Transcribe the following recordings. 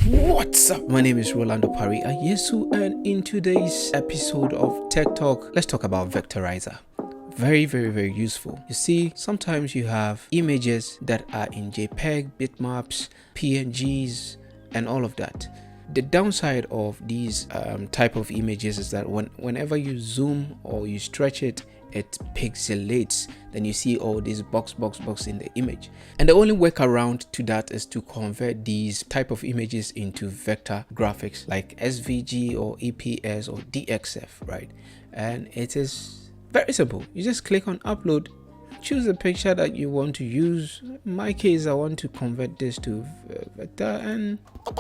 What's up? My name is Rolando Pari Ayesu, and in today's episode of Tech Talk, let's talk about Vectorizer. Very useful. You see, sometimes you have images that are in JPEG, bitmaps, PNGs, and all of that. The downside of these type of images is that whenever you zoom or you stretch it, it pixelates. Then you see all these box in the image. And the only workaround to that is to convert these type of images into vector graphics like SVG or EPS or DXF, right? And it is very simple. You just click on upload, choose the picture that you want to use. In my case, I want to convert this to vector and and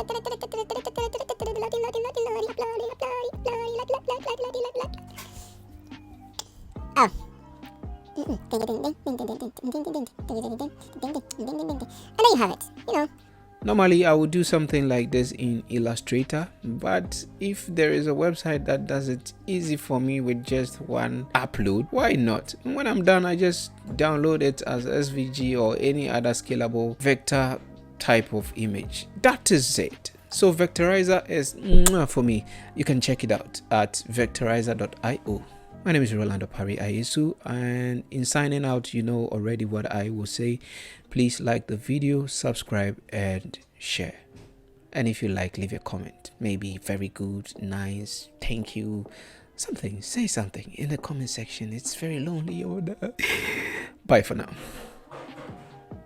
there you have it. Normally I would do something like this in Illustrator, but if there is a website that does it easy for me with just one upload, why not? And when I'm done, I just download it as SVG or any other scalable vector type of image. That is it. So Vectorizer is for me. You can check it out at vectorizer.io. My name is Rolando Pari Ayesu, and in signing out, you know already what I will say. Please like the video, subscribe, and share. And if you like, leave a comment. Maybe very good, nice, thank you, something. Say something in the comment section. It's very lonely over there. Bye for now.